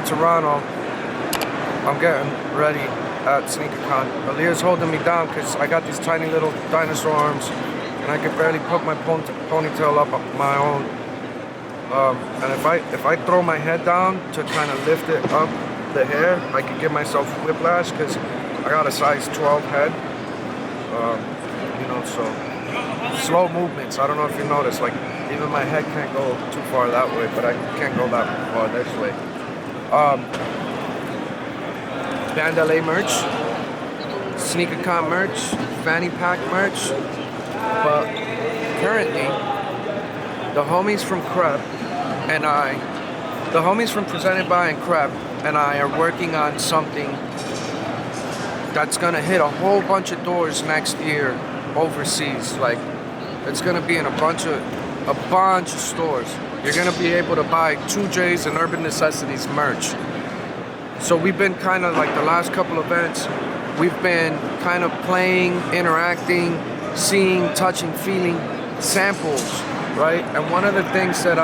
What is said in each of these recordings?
Toronto. I'm getting ready at SneakerCon. Aaliyah's holding me down because I got these tiny little dinosaur arms and I can barely put my ponytail up on my own. And if I throw my head down to kind of lift it up the hair, I could give myself whiplash because I got a size 12 head. You know, so slow movements. I don't know if you noticed, like even my head can't go too far that way, but I can't go that far this way. Bandale merch, SneakerCon merch, fanny pack merch, but currently the homies from Crep and the homies from Presented by and Crep and I are working on something that's gonna hit a whole bunch of doors next year overseas. Like it's gonna be in a bunch of stores. You're gonna be able to buy 2J's and Urban Necessities merch. So we've been kind of like the last couple events, we've been kind of playing, interacting, seeing, touching, feeling samples, right? And one of the things that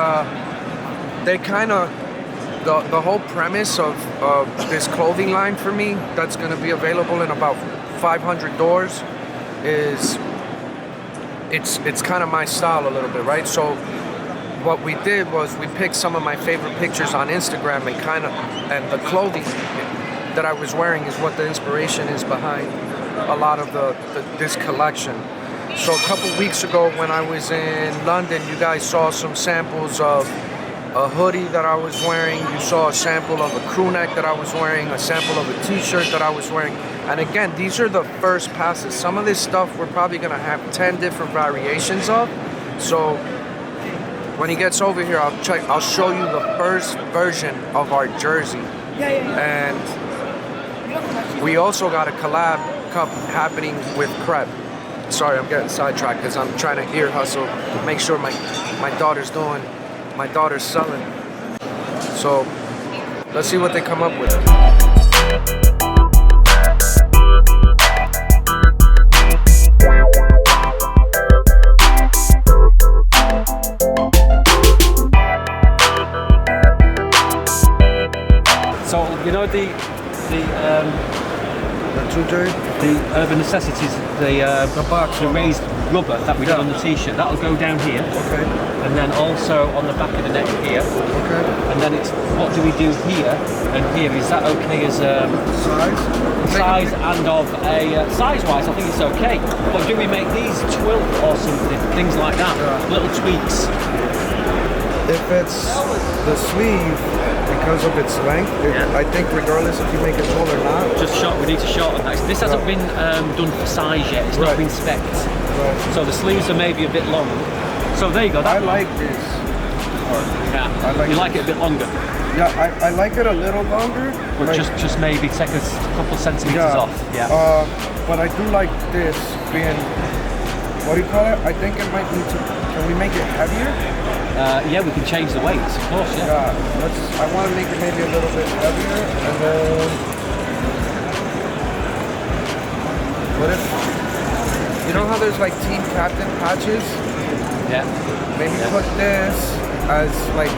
they kind of, the whole premise of this clothing line for me that's going to be available in about 500 doors is it's kind of my style a little bit, right? So what we did was we picked some of my favorite pictures on Instagram and the clothing that I was wearing is what the inspiration is behind a lot of this collection. So a couple weeks ago when I was in London, you guys saw some samples of a hoodie that I was wearing. You saw a sample of a crew neck that I was wearing, a sample of a t-shirt that I was wearing. And again, these are the first passes. Some of this stuff we're probably gonna have 10 different variations of. So when he gets over here, I'll show you the first version of our jersey. And we also got a collab cup happening with Crep. Sorry, I'm getting sidetracked because I'm trying to ear hustle, make sure my daughter's selling. So let's see what they come up with. So you know the 2J? The Urban Necessities, the box, the raised rubber that we did on the t-shirt, that'll go down here. Okay. And then also on the back of the neck here. Okay. And then it's, what do we do here and here? Is that okay as size? Size and of a size-wise, I think it's okay. But do we make these twill or something? Things like that, little tweaks. If it's the sleeve, because of its length, I think regardless if you make it full or not. Just short, we need to shorten that. This hasn't been done for size yet, it's not been spec'd. Right. So the sleeves are maybe a bit long. So there you go. I like this. Yeah, you like it a bit longer? Yeah, I like it a little longer. But like, just maybe take a couple centimeters off. Yeah. But I do like this being, what do you call it? I think it might need to, can we make it heavier? Yeah, we can change the weights, of course, yeah. I want to make it maybe a little bit heavier, and then what if, you know how there's like team captain patches? Yeah. Maybe put this as like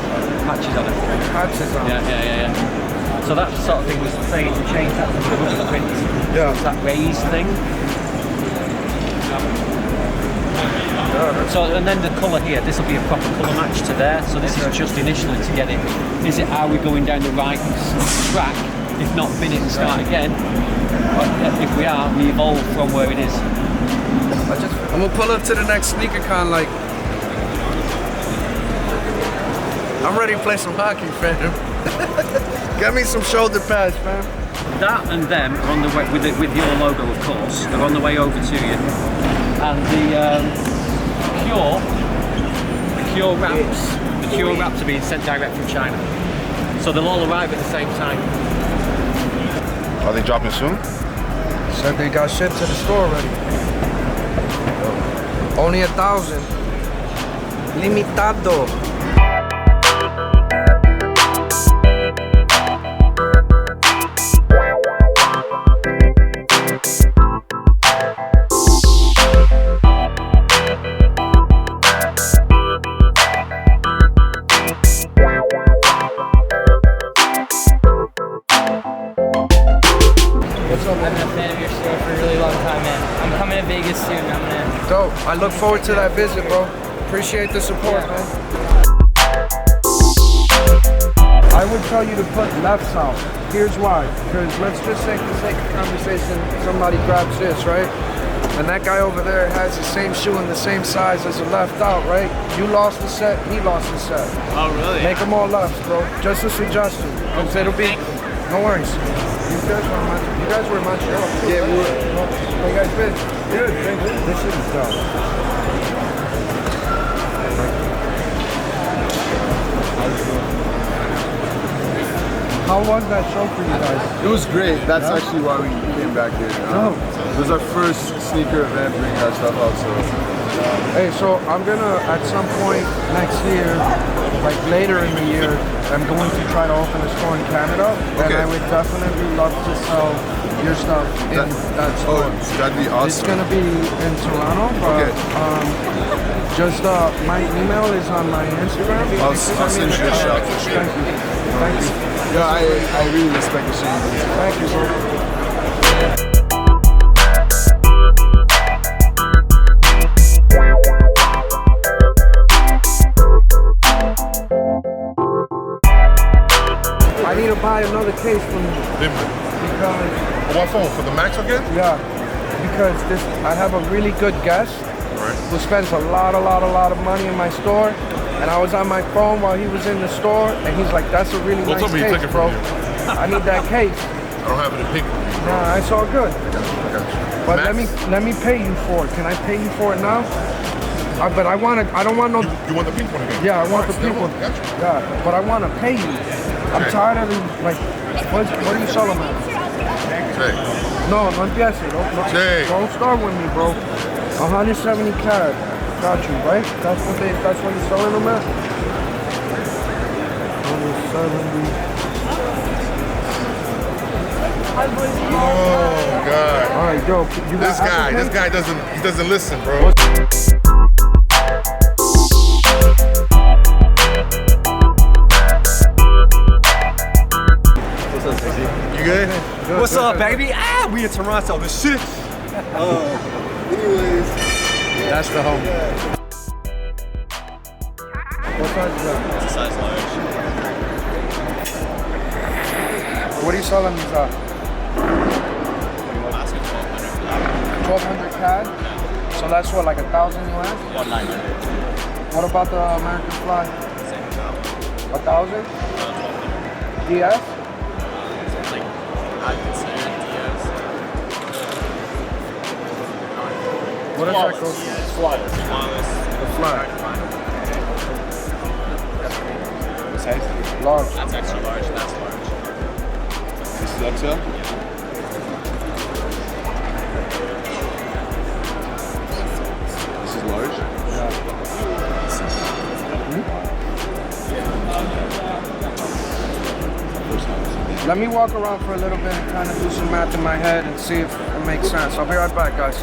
patches on it. Patches on it. Yeah. So that sort of thing was saying to change that to the rubber print. Yeah. So that raised thing. So, and then the colour here, this will be a proper colour match to there. So this is just initially to get it. Are we going down the right track? If not, bin it and start again. But if we are, we evolve from where it is. I'm gonna pull up to the next SneakerCon like, I'm ready to play some hockey, fam. Get me some shoulder pads, fam. That and them are on the way, with your logo, of course. They're on the way over to you. And the Cure wraps are being sent direct from China. So they'll all arrive at the same time. Are they dropping soon? Said they got shipped to the store already. Only 1,000. Limitado. a fan of your store for a really long time, man. I'm coming to Vegas soon. I'm gonna. Dope. I look forward to that visit, bro. Appreciate the support, man. I would tell you to put left south. Here's why. Because let's just say, for the sake of conversation, somebody grabs this, right? And that guy over there has the same shoe in the same size as the left out, right? You lost the set, he lost the set. Oh, really? Make them all lefts, bro. Just a suggestion. Because it'll be, no worries. You guys were in Montreal. Yeah, we were. How you guys been? Good, thank you. This shit is dope. How was that show for you guys? It was great. That's actually why we came back here. It was our first sneaker event bringing our stuff out. So, Hey, so I'm gonna at some point next year, like later in the year, I'm going to try to open a store in Canada, and I would definitely love to sell your stuff in that store. that'd be awesome. It's gonna be in Toronto, but just my email is on my Instagram. I'll send you a shout for sure. Thank you. Thank you. Yeah, I really respect the shit you do. Thank you, bro. I need to buy another case from you because What phone? For the Max again? yeah, because I have a really good guest who spends a lot of money in my store. And I was on my phone while he was in the store, and he's like, "That's a really nice case, bro. I need that case." I don't have it in pink. Nah, it's all good. But Max? let me pay you for it. Can I pay you for it now? But I don't want no. You want the pink one again? Yeah, I want the pink one. Gotcha. Yeah, but I want to pay you. I'm tired of these, like, what do you sell them at? Say. No, no empieces. Don't start with me, bro. 170 carat. Got you, right? That's what you're selling them at? 170. Oh God. All right, yo, you got This guy doesn't listen, bro. What's up, Sissy? You good? What's up, baby? Ah, we in Toronto. The shit. Anyways. That's the home. What size is that? It's a size large. What are you selling these at? Asking 1,200. 1,200 CAD? So that's what, like 1,000 US? 1,900. What about the American Fly? Same amount. 1,000? 1,200. DS? It's like, I'd consider it DS. What does that go for? It's flawless. Flawless. The flag. What size? Large. That's extra large. That's large. This is XL? This is large? Let me walk around for a little bit and kind of do some math in my head and see if it makes sense. I'll be right back, guys.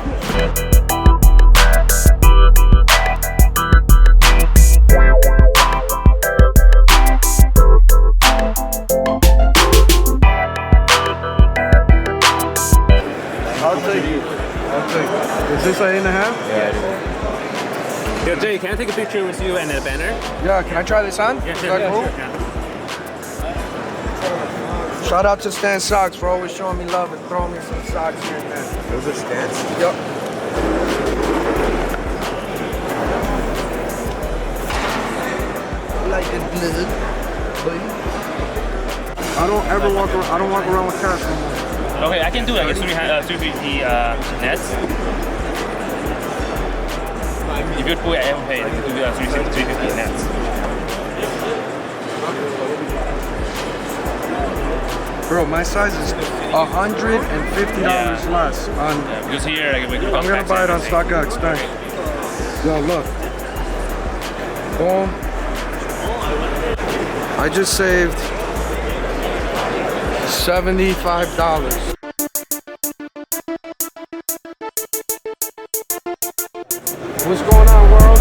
I'll take it. Is this an 8.5? Yeah. Yo, Jay, can I take a picture with you and a banner? Yeah, can I try this on? Yeah, Is sure. that Yeah, cool? sure. Yeah. Shout out to Stan Socks for always showing me love and throwing me some socks here and there. Those are stance. Yep. Like the blood, buddy. I don't ever walk around. I don't walk around with cash no more. Okay, I can do like a 350 nets. If you're full Apple Pay, you can do 350 nets. Bro, my size is $150 less on. Yeah, because here like, we can I'm gonna buy it on StockX. Thanks. Yo, look. Boom. I just saved $75. What's going on, world?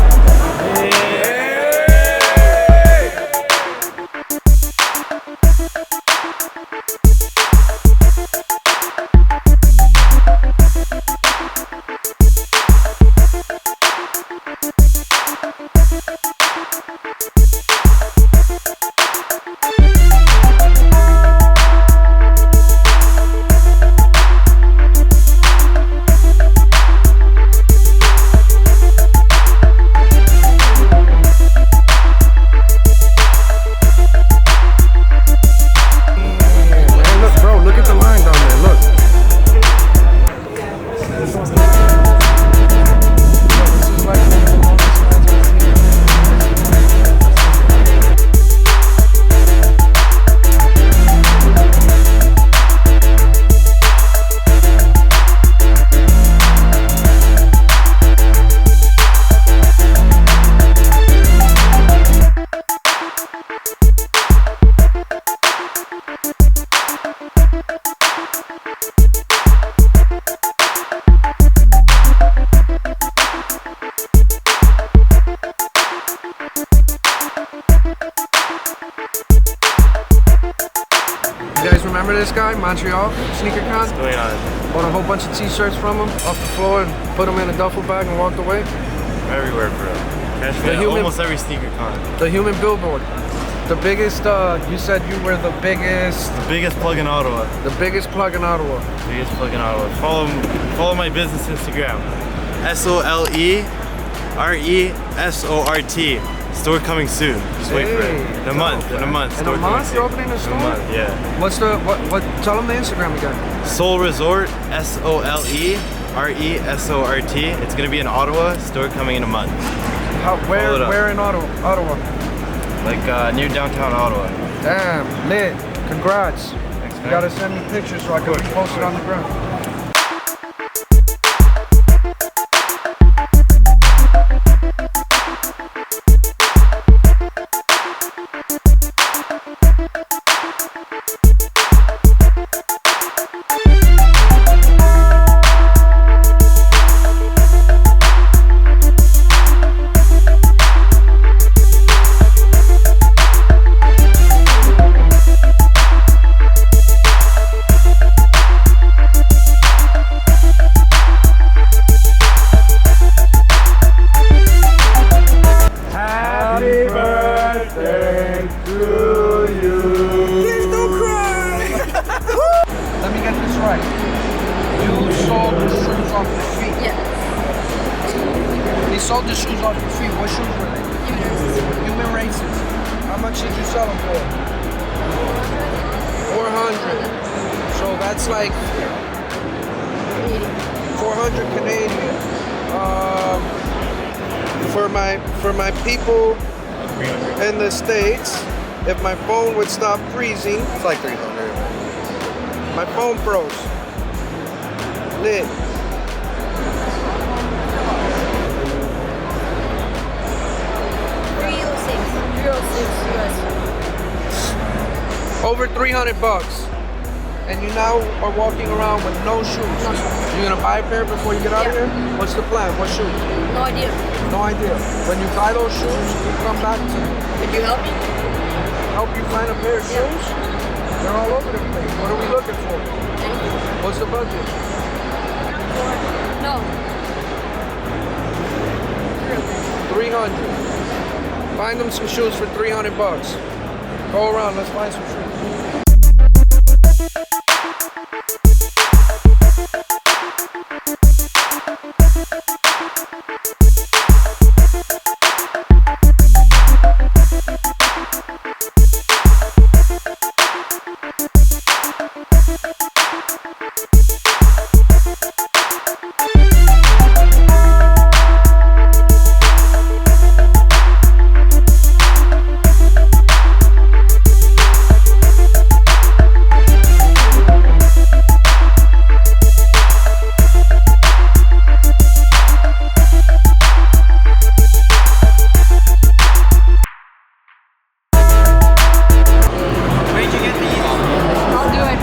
guy, Montreal, SneakerCon. What's going on? Bought a whole bunch of t-shirts from him off the floor and put them in a duffel bag and walked away. Everywhere, bro. Catch me at almost every SneakerCon. The human billboard. The biggest, you said you were the biggest... The biggest plug in Ottawa. The biggest plug in Ottawa. Biggest plug in Ottawa. Follow my business Instagram. SOLERESORT. Store coming soon. Just wait for it. In a month. In a month? You're opening a store? In a month, yeah. What's the, what, tell them the Instagram again. Soul Resort, SOLERESORT. It's gonna be in Ottawa. Store coming in a month. Where in Ottawa? Like near downtown Ottawa. Damn, lit. Congrats. Thanks, man. You gotta send me pictures so I can post it on the ground. Sold the shoes off your feet. What shoes were they? Human Races. How much did you sell them for? 400. So that's like 400 Canadian. For my people in the States, if my phone would stop freezing, it's like 300. My phone froze. Lit. Over 300 bucks. And you now are walking around with no shoes. You're gonna buy a pair before you get out of here? What's the plan? What shoes? No idea. No idea. When you buy those shoes, you come back to me. Could you help me? Help you find a pair of shoes? They're all over the place. What are we looking for? What's the budget? No. 300. Find them some shoes for 300 bucks. Go around, let's find some shoes.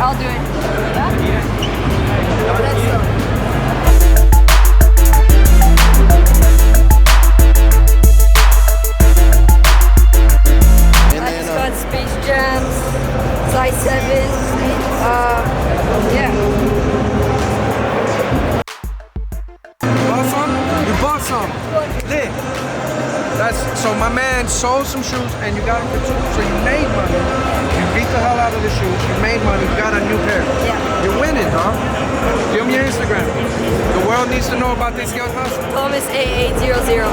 I'll do it. I've got Space Jams, size 7. Yeah. Bought some? You bought some? Lit. So my man sold some shoes and you got them for 2. So you made money. You beat the hell out of the shoes. You made money. You got a new pair. Yeah. You're winning, dog. Give me your Instagram. The world needs to know about this young hustle. Thomas A800.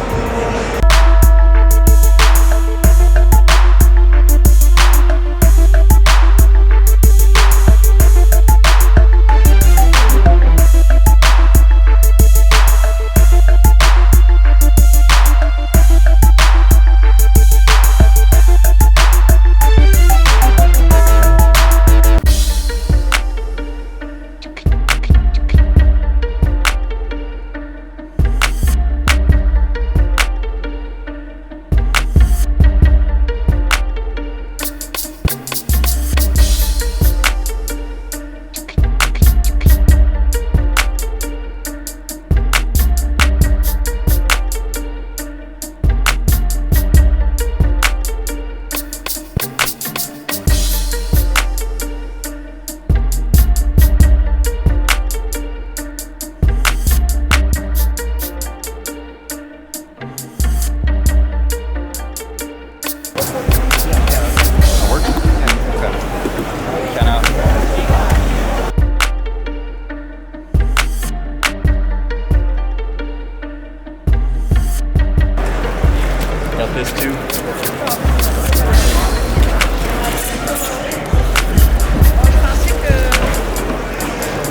this too.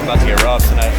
About to get robbed tonight.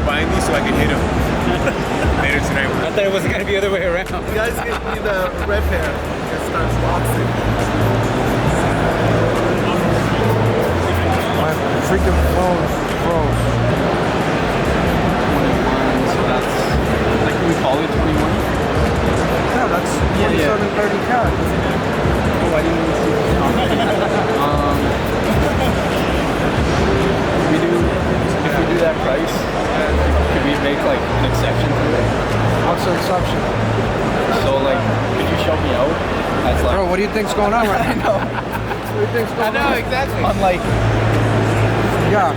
Buying these so I can hit him later tonight. I thought it was going to be the other way around. You guys get me the red pair. It starts boxing. My freaking phone's froze. 21, so that's, like, can we call it 21? Yeah, that's 2730 cat. Oh, I didn't even see this. If we do that price, could we make like an exception to it? What's the exception? So like, could you show me out? That's like, Bro, what do you think's going on right now? What do you think's going on? exactly. on like, Yeah.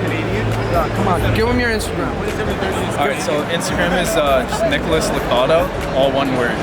Yeah, come on, give him your Instagram. Alright, so Instagram is just Nicholas Licaudo, all one word.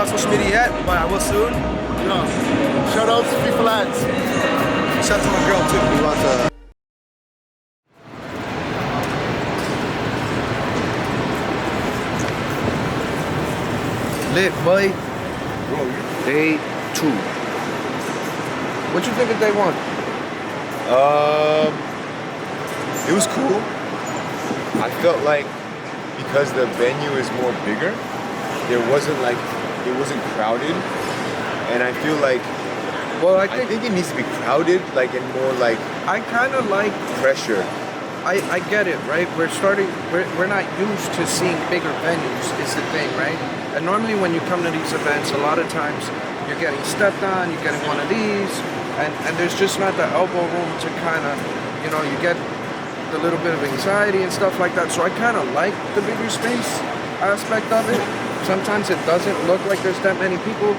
on social media yet, but I will soon. Yeah. Shout out to People Ads. Shout out to my girl too. We want to. Lit, boy. Day 2. What you think of day 1? It was cool. I felt like because the venue is more bigger, it wasn't crowded, and I feel like Well, I I think think it needs to be crowded, like and more like I kind of like. pressure. I get it, right? We're not used to seeing bigger venues is the thing, right? And normally when you come to these events, a lot of times you're getting stepped on, you're getting one of these, and there's just not the elbow room to kind of, you get the little bit of anxiety and stuff like that. So I kind of like the bigger space aspect of it. Sometimes it doesn't look like there's that many people,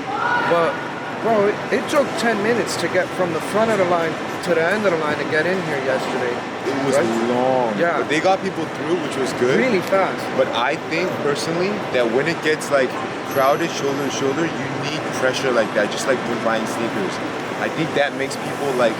but bro, it took 10 minutes to get from the front of the line to the end of the line to get in here yesterday. It was long. Yeah. But they got people through, which was good. Really fast. But I think personally that when it gets like crowded shoulder to shoulder, you need pressure like that, just like when buying sneakers. I think that makes people like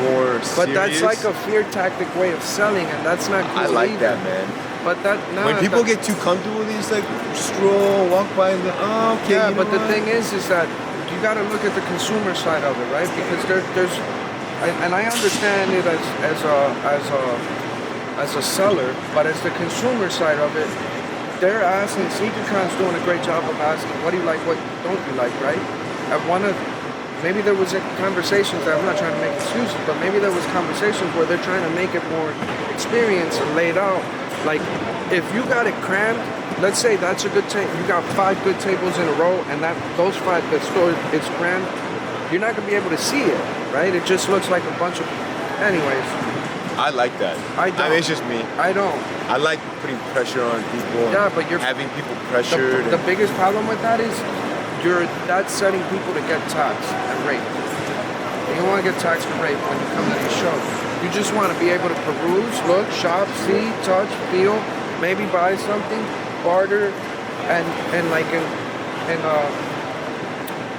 more serious. But that's like a fear tactic way of selling, and that's not cool I like either. that, man. But that When people get too comfortable, they just like stroll, walk by, and oh, okay. yeah, you but know the what? thing is that you got to look at the consumer side of it, right? Because there's, and I understand it as a seller, but as the consumer side of it, they're asking. SneakerCon's doing a great job of asking, what do you like, what don't you like, right? Maybe there was conversations. I'm not trying to make excuses, but maybe there was conversations where they're trying to make it more experience and laid out. Like, if you got it crammed, let's say that's a good table. You got 5 good tables in a row, and those 5 that store it's crammed. You're not gonna be able to see it, right? It just looks like a bunch of. Anyways, I like that. I don't. mean, it's just me. I don't. I like putting pressure on people. Yeah, but you're having people pressured. The biggest problem with that is that's setting people to get taxed and raped. You don't want to get taxed and raped when you come to these shows. You just want to be able to peruse, look, shop, see, touch, feel, maybe buy something, barter, and like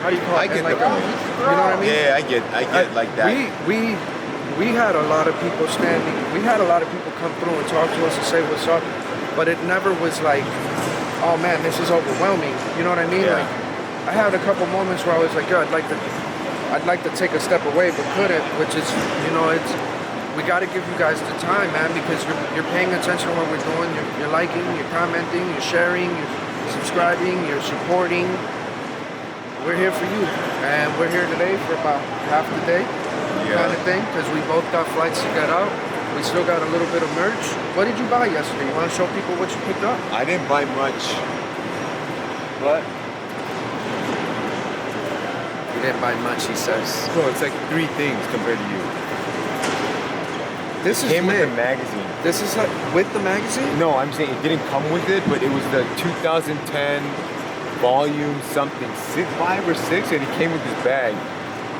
how do you call it? I get like the point. You know what I mean? Yeah, I get like that. We had a lot of people standing. We had a lot of people come through and talk to us and say what's up, but it never was like, oh man, this is overwhelming. You know what I mean? Yeah. Like, I had a couple moments where I was like, yo, I'd like to take a step away, but couldn't. Which is, we got to give you guys the time, man, because you're paying attention to what we're doing. You're liking, you're commenting, you're sharing, you're subscribing, you're supporting. We're here for you, and we're here today for about half the day, kind of thing, because we both got flights to get out. We still got a little bit of merch. What did you buy yesterday? You want to show people what you picked up? I didn't buy much, but You didn't buy much, he says. bro, it's like 3 things compared to you. This It is came with lit. the magazine. This is like with the magazine? No, I'm saying it didn't come with it, but it was the 2010 volume something, 5 or 6, and it came with this bag.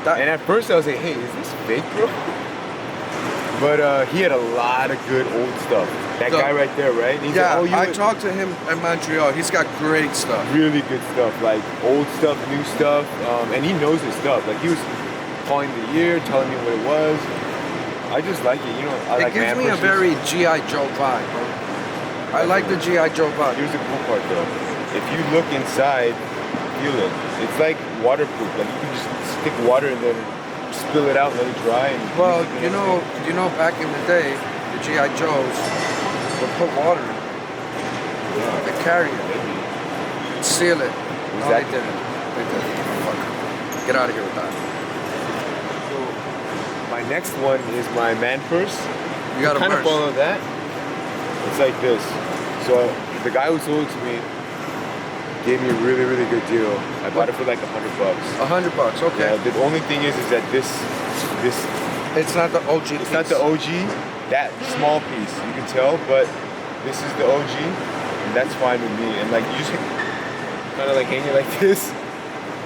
And at first I was like, hey, is this fake, bro? But he had a lot of good old stuff. That guy right there, right? And he's Yeah, like, I talked to him in Montreal. He's got great stuff. really good stuff, like old stuff, new stuff, and he knows his stuff. Like he was calling the year, telling me what it was. I just like it, I It like gives me a man very G.I. Joe vibe, bro. I like the G.I. Joe vibe. Here's the cool part though. If you look inside, feel it. It's like waterproof. Like you can just stick water and then spill it out and let it dry. And Well, use it the you know, back in the day, the G.I. Joes would put water in it. They carry it. Seal it. No, they Exactly. didn't. They didn't. Fuck. Get out of here with that. My next one is my man purse. You got a kind of purse. follow that. It's like this. So the guy who sold it to me gave me a really, really good deal. I bought it for like $100. $100, okay. Yeah, the only thing is that this It's not the OG. it's not the OG. That small piece you can tell, but this is the OG, and that's fine with me. And like you just kind of like hang it like this.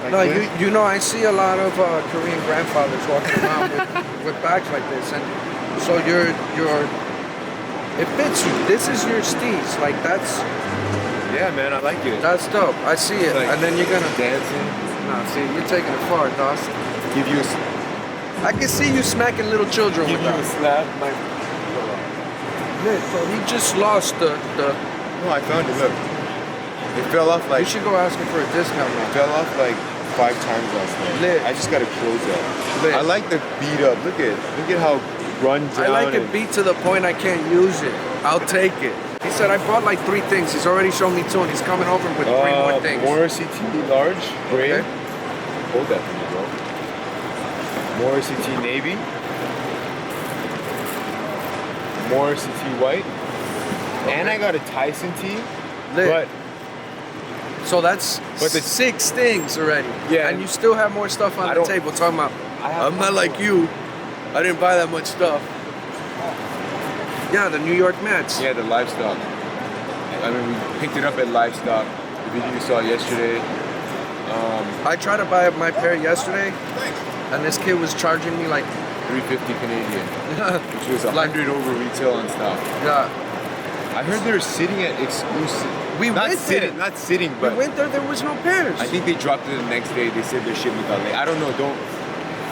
Like No, this. I see a lot of Korean grandfathers walking around with bags like this, and so it fits you. This is your steez. Like Yeah, man, I like it. That's dope. I see it. Like and then you're gonna dancing. Nah, see, you're taking it far, Doss. Give you I can see you smacking little children give with you a that. slap. Like, So he just lost the. no, I found it. Look, it fell off You like should go asking for a discount now. fell off like 5 times last night. Lit. I just gotta close that. Lit. I like the beat up. Look at how run down. I like it and- beat to the point I can't use it. I'll take it. He said I bought like 3 things. He's already shown me 2 and he's coming over with 3 more things. Morrissey T large, gray. Okay. Hold that for me, bro. Morrissey T navy. Morrissey T white. And I got a Tyson T. Lit. But So that's But the- 6 things already. Yeah. And you still have more stuff on I the don't- table talking about, I have I'm not like you. I didn't buy that much stuff. Yeah, the New York Mets. yeah, the livestock. I mean, we picked it up at livestock. The video you saw yesterday. I tried to buy my pair yesterday, and this kid was charging me like, $350 Canadian, which was Like- 100 over retail on stock. yeah. I heard they're sitting at exclusive. We not went sitting, there. not sitting, We but went there was no pairs. I think they dropped it the next day. They said their shipment got late. I don't know. Don't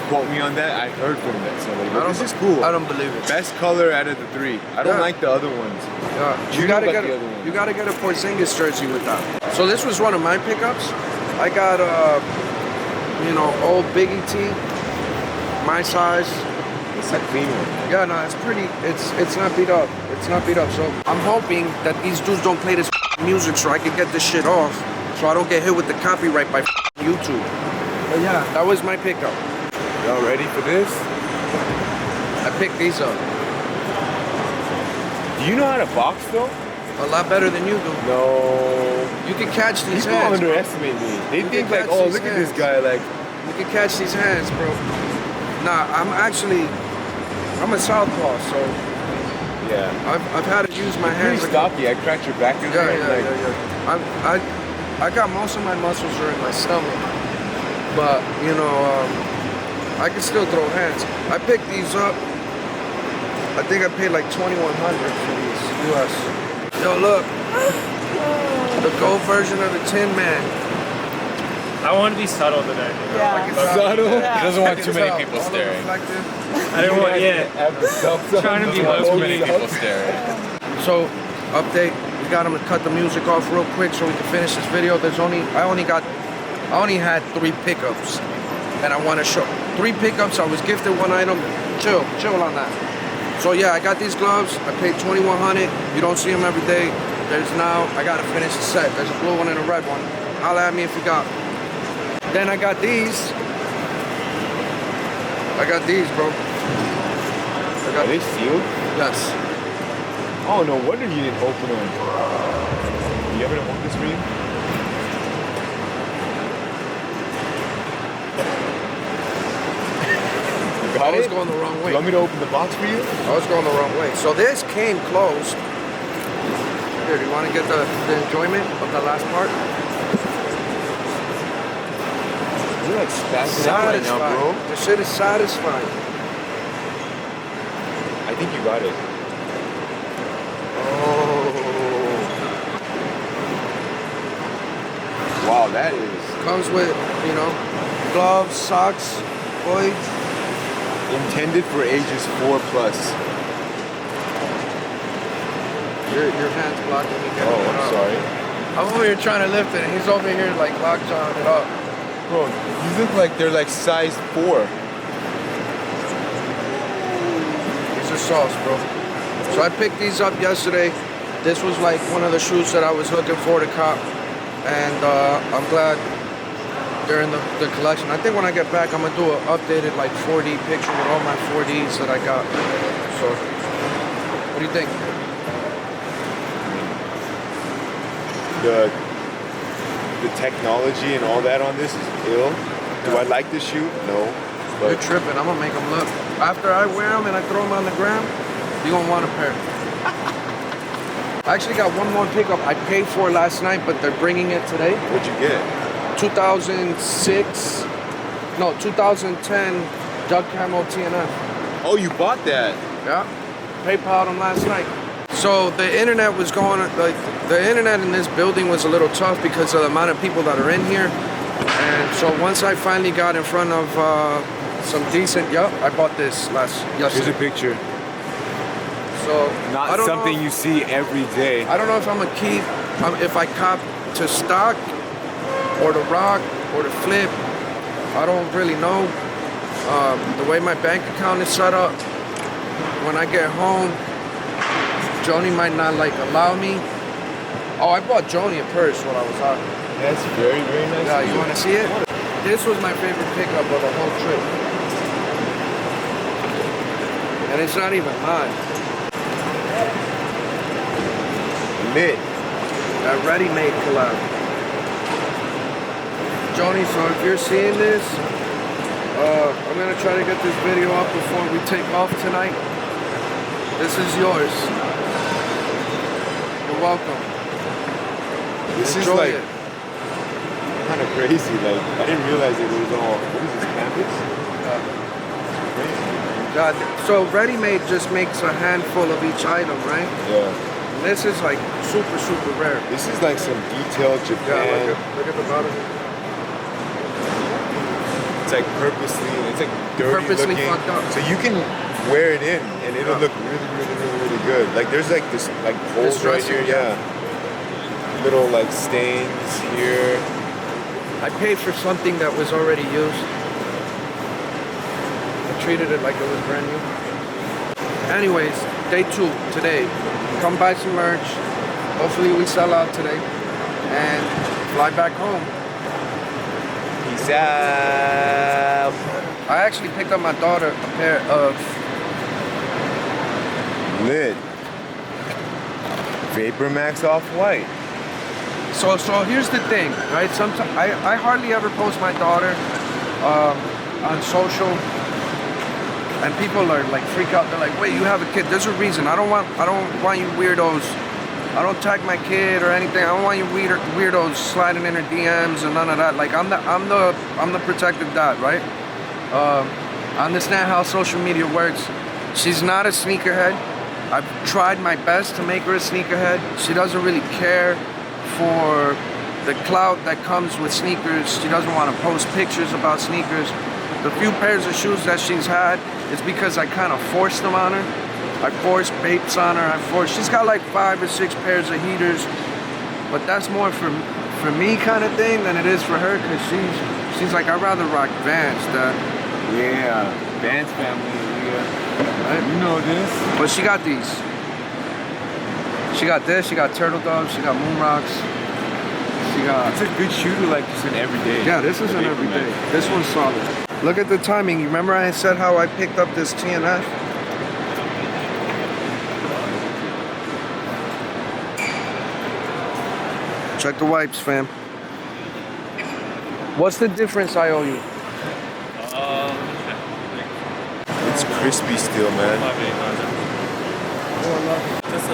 quote me on that. I heard from that somebody. But this is cool. I don't believe it. Best color out of the 3. I don't Yeah. like the other ones. Yeah. You You know gotta about get the other one. you gotta get a Porzingis jersey with that. So this was one of my pickups. I got old Biggie tee, my size. It's a clean one. Yeah, no, it's pretty. It's not beat up. It's not beat up. So I'm hoping that these dudes don't play this music so I can get this shit off, so I don't get hit with the copyright by YouTube. But yeah, that was my pickup. Y'all ready for this? I picked these up. Do you know how to box though? A lot better than you do. No. You can catch these People hands. Bro. underestimate me. They You think can like, catch oh, these look at this hands. guy. Like, You can catch these hands, bro. Nah, I'm a southpaw, so yeah. I've had to use my Pretty hands. stocky. I cracked your back. Yeah. I got most of my muscles are in my stomach, but I can still throw hands. I picked these up. I think I paid like $2,100 for these US. Yo, look, the gold version of the Tin Man. I want to be subtle today. Yeah. Subtle. Yeah. He doesn't want I too can many tell. people All the staring. reflective. I didn't want, trying to be low too many people staring. So, update. We got him to cut the music off real quick so we can finish this video. I only had 3 pickups, and I want to show 3 pickups. I was gifted 1 item. Chill on that. So yeah, I got these gloves. I paid $2,100. You don't see them every day. I gotta finish the set. There's a blue one and a red one. Holla at me if you got. Then I got these. Bro. Are they sealed? Yes. Oh, no wonder you didn't open them. You ever want this for you? You got I was it? going the wrong way. You want me to open the box for you? I was going the wrong way. So this came closed. Here, do you want to get the enjoyment of the last part? You're like spazzing out right now, bro. The shit is satisfying. I think you got it. Oh. Wow, that is Comes with, gloves, socks, voids. intended for ages 4+. Your hand's blocking me. Oh, I'm sorry. I'm over here trying to lift it, and he's over here like lockjawing it up. Bro, you look like they're like size 4. These are sauce, bro. So I picked these up yesterday. This was like one of the shoes that I was looking for to cop, and I'm glad they're in the collection. I think when I get back, I'm gonna do an updated like 4D picture with all my 4Ds that I got. So, what do you think? The technology and all that on this is ill. Do I like this shoe? No. You're But tripping. I'm gonna make them look. After I wear them and I throw them on the ground, you're gonna want a pair. I actually got one more pickup I paid for last night, but they're bringing it today. what'd you get? 2010 Doug Camel TNF. Oh, you bought that. Yeah. PayPal them last night. So the internet was going, like, the internet in this building was a little tough because of the amount of people that are in here. And so once I finally got in front of some decent, I bought this yesterday. Here's a picture. So Not I don't something know, you see every day. I don't know if I'm gonna keep, if I cop to stock or to rock or to flip. I don't really know. The way my bank account is set up, when I get home, Joni might not like allow me. Oh, I bought Joni a purse when I was out. That's very, very nice. Yeah, you want to see it? This was my favorite pickup of the whole trip. And it's not even mine. Lit. That ready-made collab. Joni, so if you're seeing this, I'm gonna try to get this video up before we take off tonight. This is yours. You're welcome. This Enjoy is like it. kind of crazy. Like I didn't realize it was all. What is this, canvas? Crazy. God, so ready-made just makes a handful of each item, right? Yeah. This is like super, super rare. This is like some detailed Yeah, Japan. look at the bottom. It's like purposely. It's like dirty Purposely looking. fucked up. So you can wear it in, and it'll look really, really, really, really good. Like there's like this like holes right dressing, here. Yeah. Little like stains here. I paid for something that was already used. I treated it like it was brand new. Anyways, day 2 today. Come buy some merch. Hopefully we sell out today and fly back home. Peace out. I actually picked up my daughter a pair of Lit. Vapor Max Off-White. So here's the thing, right? Sometimes I hardly ever post my daughter on social, and people are like freak out. They're like, "Wait, you have a kid?" There's a reason. I don't want you weirdos. I don't tag my kid or anything. I don't want you weirdos sliding in her DMs and none of that. Like I'm the protective dad, right? I understand how social media works. She's not a sneakerhead. I've tried my best to make her a sneakerhead. She doesn't really care for the clout that comes with sneakers. She doesn't want to post pictures about sneakers. The few pairs of shoes that she's had is because I kind of forced them on her. I forced Bapes on her. She's got like 5 or 6 pairs of heaters, but that's more for me kind of thing than it is for her, because she's like, I'd rather rock Vans. Yeah. Vans family. Yeah. Right? You know this. But she got these. She got this, she got Turtle Doves, she got Moon Rocks. She got... It's a good shoe to like just an everyday. Yeah, this is an everyday. This one's solid. Look at the timing. You remember I said how I picked up this TNF? Check the wipes, fam. What's the difference I owe you? It's crispy still, man.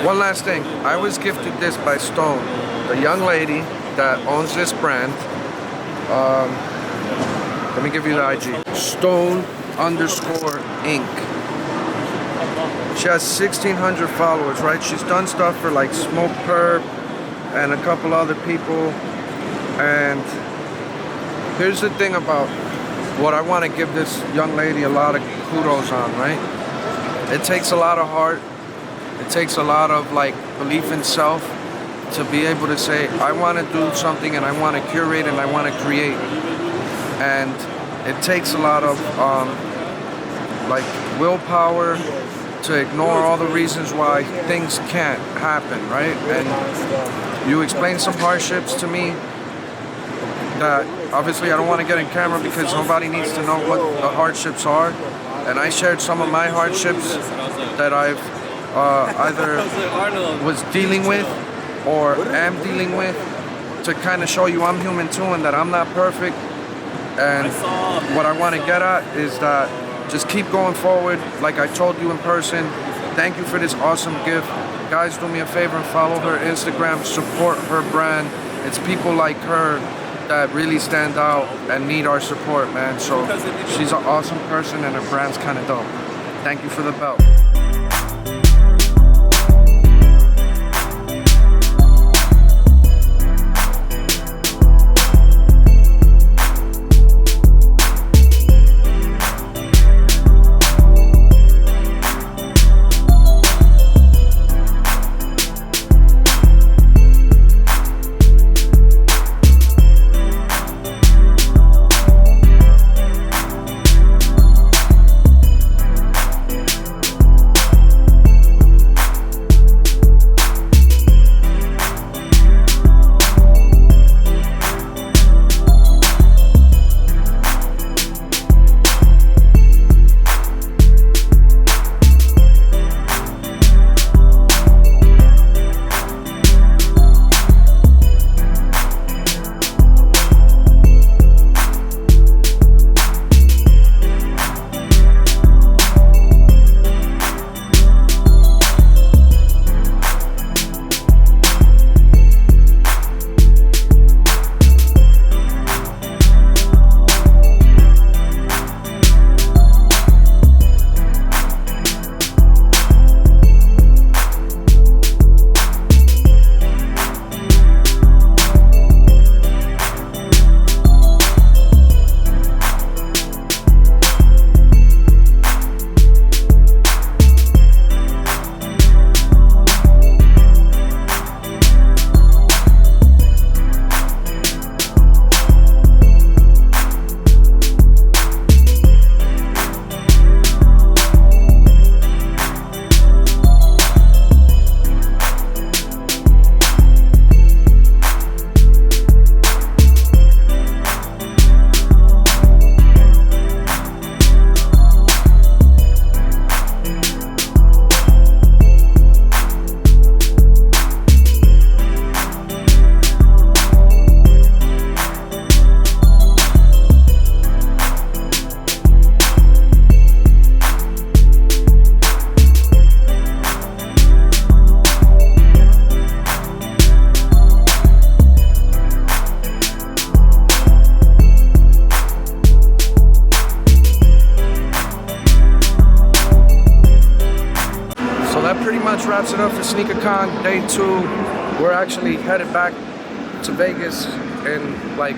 One last thing. I was gifted this by Stone, the young lady that owns this brand. Let me give you the IG. Stone _Inc. She has 1,600 followers, right? She's done stuff for like Smoke Perp and a couple other people. And here's the thing about what I want to give this young lady a lot of kudos on, right? It takes a lot of heart. It takes a lot of like belief in self to be able to say, I want to do something and I want to curate and I want to create. And it takes a lot of like willpower to ignore all the reasons why things can't happen, right? And you explained some hardships to me that obviously I don't want to get in camera because nobody needs to know what the hardships are. And I shared some of my hardships that I've either was dealing with or am dealing with, to kind of show you I'm human too and that I'm not perfect. And what I want to get at is that just keep going forward. Like I told you in person, thank you for this awesome gift. Guys, do me a favor and follow her Instagram, support her brand. It's people like her that really stand out and need our support, man. So she's an awesome person and her brand's kind of dope. Thank you for the belt. wraps it up for SneakerCon Day 2. We're actually headed back to Vegas in like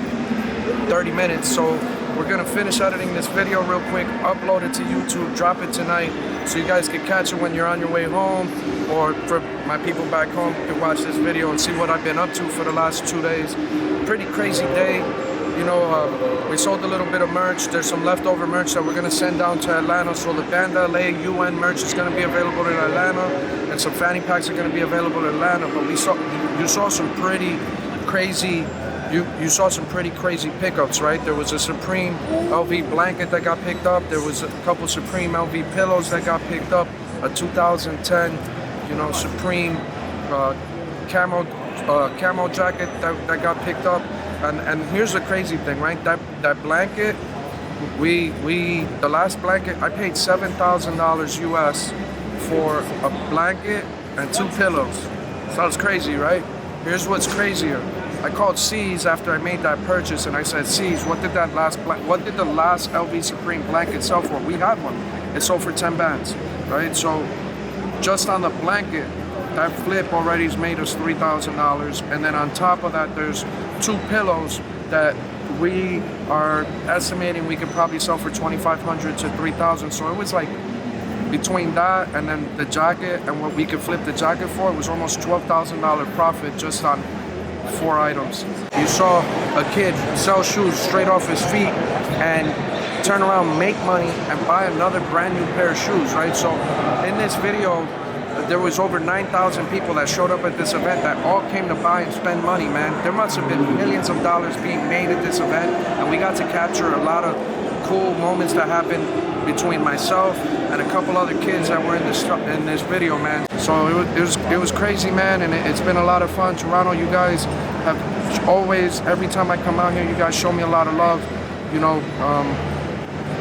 30 minutes, so we're gonna finish editing this video real quick, upload it to YouTube, drop it tonight, so you guys can catch it when you're on your way home, or for my people back home, you can watch this video and see what I've been up to for the last 2 days. Pretty crazy day. You know, we sold a little bit of merch. There's some leftover merch that we're gonna send down to Atlanta. So the Band LA UN merch is gonna be available in Atlanta, and some fanny packs are gonna be available in Atlanta. But you saw some pretty crazy. You saw some pretty crazy pickups, right? There was a Supreme LV blanket that got picked up. There was a couple Supreme LV pillows that got picked up. A 2010, you know, Supreme camo jacket that got picked up. And here's the crazy thing, right? That blanket, the last blanket, I paid $7,000 US for a blanket and 2 pillows. Sounds crazy, right? Here's what's crazier. I called C's after I made that purchase, and I said, C's, what did the last LV Supreme blanket sell for? We had one. It sold for 10 bands, right? So just on the blanket, that flip already has made us $3,000, and then on top of that, there's 2 pillows that we are estimating we could probably sell for $2,500 to $3,000. So it was like between that and then the jacket and what we could flip the jacket for, it was almost $12,000 profit just on 4 items. You saw a kid sell shoes straight off his feet and turn around, make money, and buy another brand new pair of shoes, right? So in this video, there was over 9,000 people that showed up at this event that all came to buy and spend money, man. There must have been millions of dollars being made at this event, and we got to capture a lot of cool moments that happened between myself and a couple other kids that were in this video, man. So it was crazy, man, and it's been a lot of fun. Toronto, you guys have always, every time I come out here, you guys show me a lot of love. You know,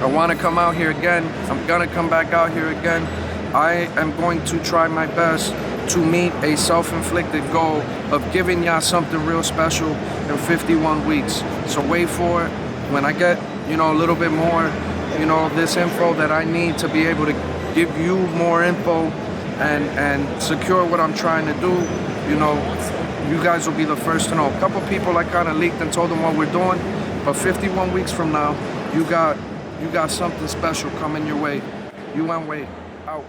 I want to come out here again. I'm gonna come back out here again. I am going to try my best to meet a self-inflicted goal of giving y'all something real special in 51 weeks. So wait for it. When I get, you know, a little bit more, you know, this info that I need to be able to give you more info and secure what I'm trying to do, you know, you guys will be the first to know. A couple people I kind of leaked and told them what we're doing, but 51 weeks from now, you got something special coming your way. UN Wade, out.